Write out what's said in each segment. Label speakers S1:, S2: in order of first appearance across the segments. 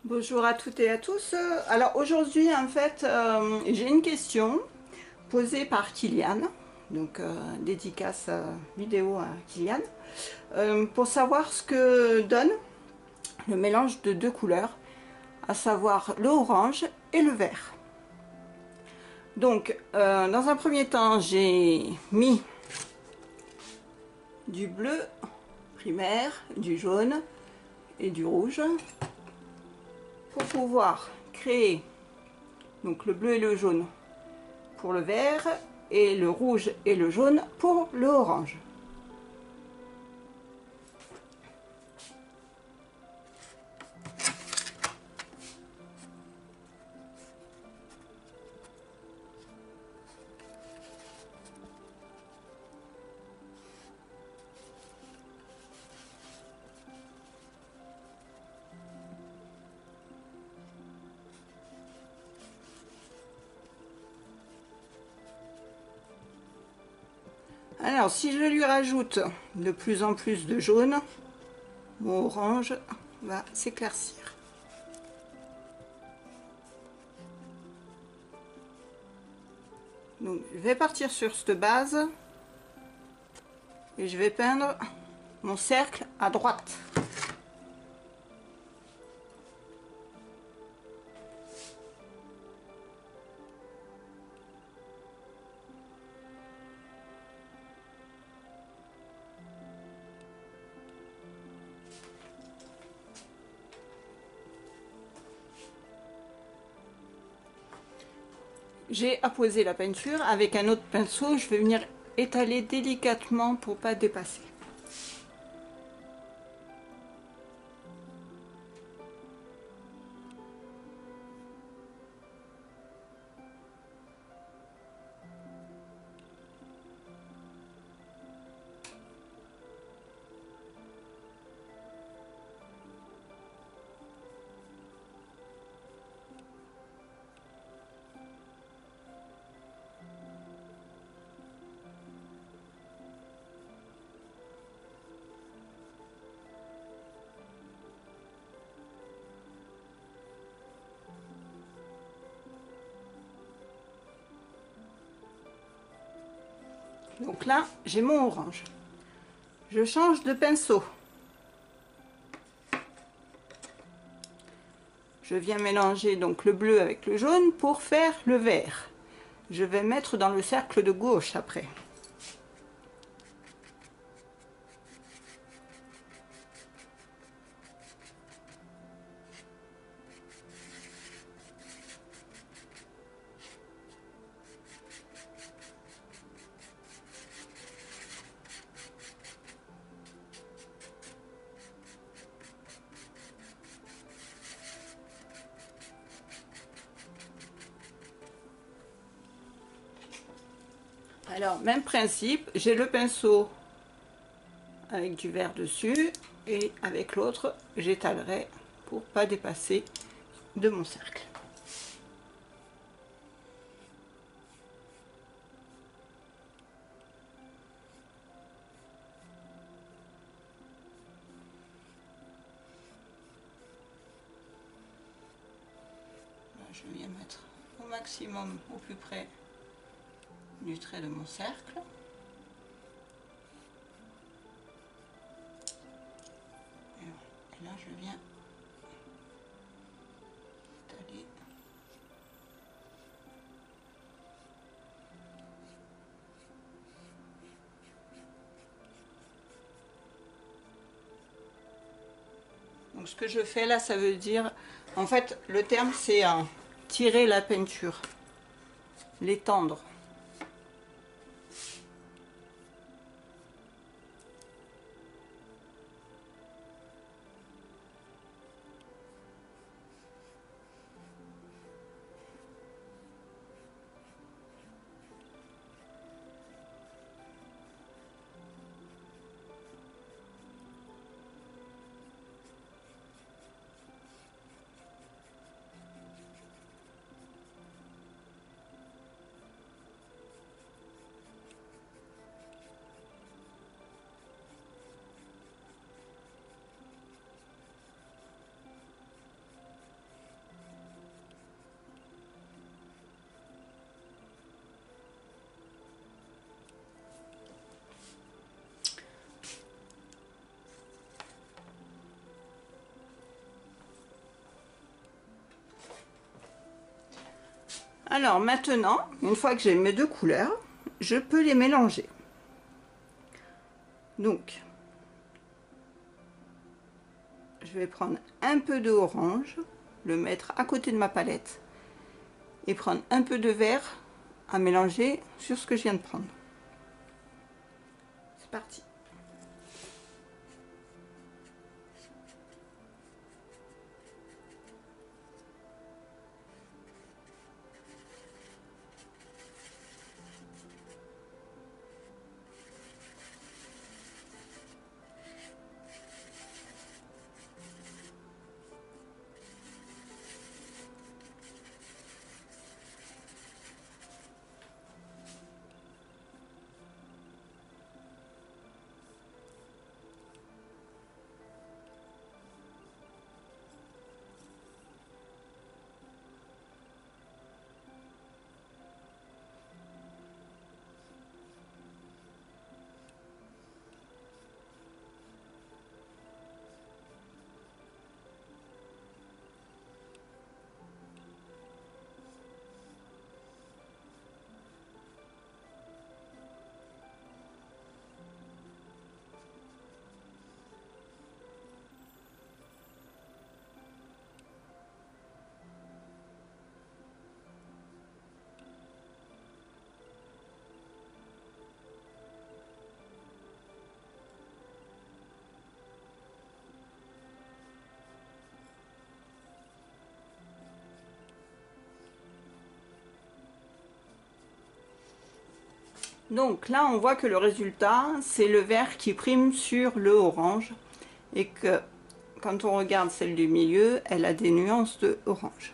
S1: Bonjour à toutes et à tous. Alors aujourd'hui, en fait, j'ai une question posée par Kylian, donc dédicace vidéo à Kylian, pour savoir ce que donne le mélange de deux couleurs, à savoir le orange et le vert. Donc, dans un premier temps, j'ai mis du bleu primaire, du jaune et du rouge pour pouvoir créer donc le bleu et le jaune pour le vert et le rouge et le jaune pour le orange. Alors si je lui rajoute de plus en plus de jaune, mon orange va s'éclaircir. Donc je vais partir sur cette base et je vais peindre mon cercle à droite. J'ai apposé la peinture avec un autre pinceau, je vais venir étaler délicatement pour pas dépasser. Donc là, j'ai mon orange. Je change de pinceau. Je viens mélanger donc le bleu avec le jaune pour faire le vert. Je vais mettre dans le cercle de gauche après. Alors, même principe, j'ai le pinceau avec du vert dessus et avec l'autre, j'étalerai pour pas dépasser de mon cercle. Là, je viens mettre au maximum au plus près du trait de mon cercle. Et là, je viens étaler. Donc ce que je fais là, ça veut dire, en fait, le terme c'est tirer la peinture, l'étendre. Alors maintenant, une fois que j'ai mes deux couleurs, je peux les mélanger. Donc, je vais prendre un peu de orange, le mettre à côté de ma palette et prendre un peu de vert à mélanger sur ce que je viens de prendre. C'est parti. Donc là, on voit que le résultat, c'est le vert qui prime sur le orange et que quand on regarde celle du milieu, elle a des nuances de orange.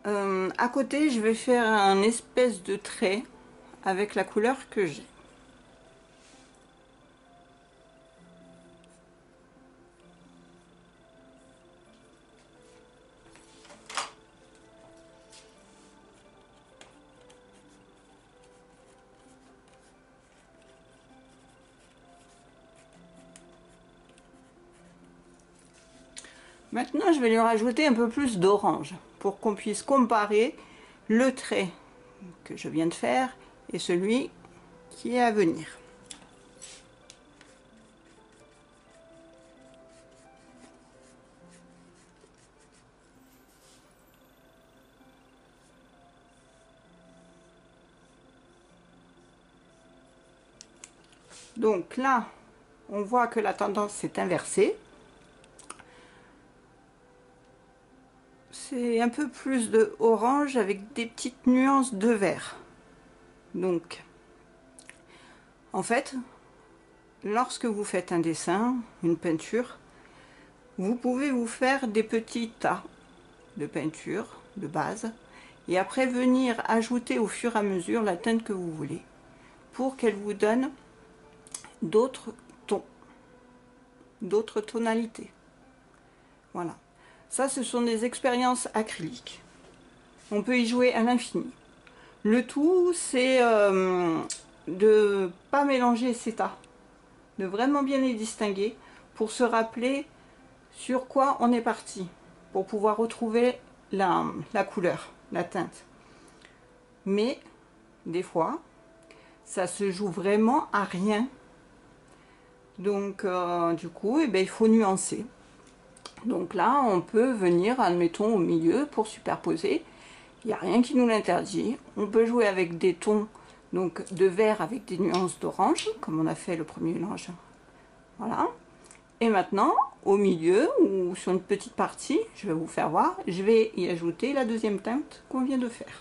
S1: À côté, je vais faire un espèce de trait avec la couleur que j'ai. Maintenant, je vais lui rajouter un peu plus d'orange pour qu'on puisse comparer le trait que je viens de faire et celui qui est à venir. Donc là, on voit que la tendance s'est inversée. C'est un peu plus de orange avec des petites nuances de vert. Donc, en fait, lorsque vous faites un dessin, une peinture, vous pouvez vous faire des petits tas de peinture de base et après venir ajouter au fur et à mesure la teinte que vous voulez pour qu'elle vous donne d'autres tons, d'autres tonalités. Voilà. Ça, ce sont des expériences acryliques. On peut y jouer à l'infini. Le tout, c'est de pas mélanger ces tas, de vraiment bien les distinguer pour se rappeler sur quoi on est parti, pour pouvoir retrouver la couleur, la teinte. Mais des fois, ça se joue vraiment à rien. Donc du coup, eh bien, il faut nuancer. Donc là, on peut venir, admettons, au milieu pour superposer. Il n'y a rien qui nous l'interdit. On peut jouer avec des tons donc, de vert avec des nuances d'orange, comme on a fait le premier mélange. Voilà. Et maintenant, au milieu ou sur une petite partie, je vais vous faire voir, je vais y ajouter la deuxième teinte qu'on vient de faire.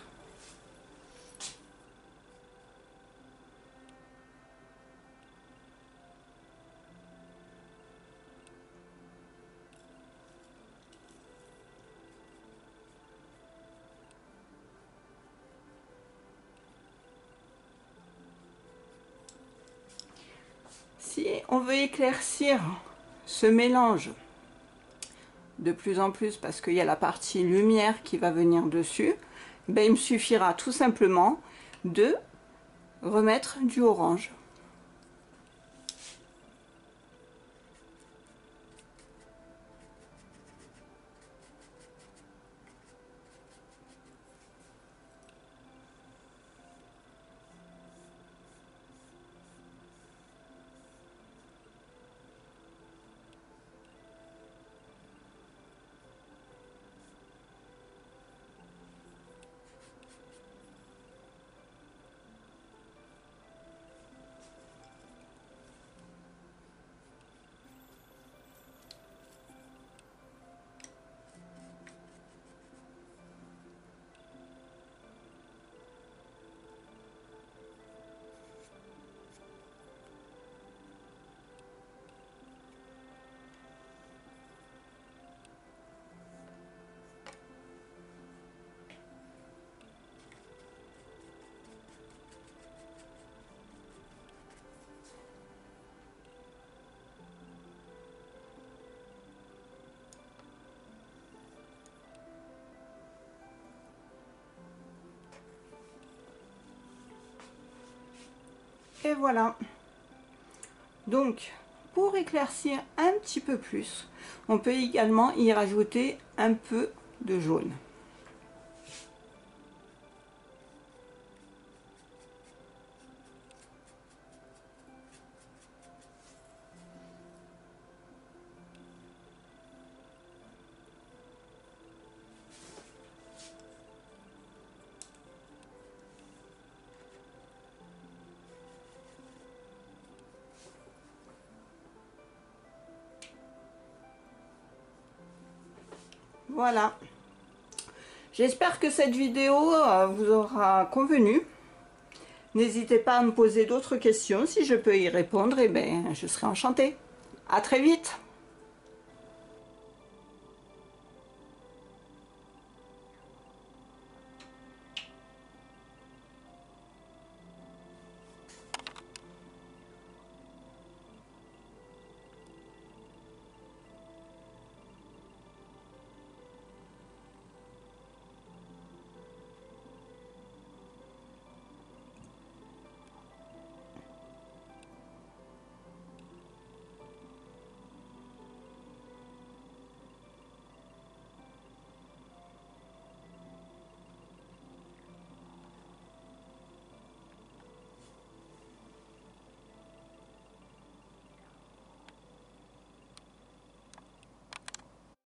S1: Si on veut éclaircir ce mélange de plus en plus, parce qu'il y a la partie lumière qui va venir dessus, ben, il me suffira tout simplement de remettre du orange. Et voilà. Donc, pour éclaircir un petit peu plus, on peut également y rajouter un peu de jaune. Voilà. J'espère que cette vidéo vous aura convenu. N'hésitez pas à me poser d'autres questions. Si je peux y répondre, eh bien, je serai enchantée. À très vite.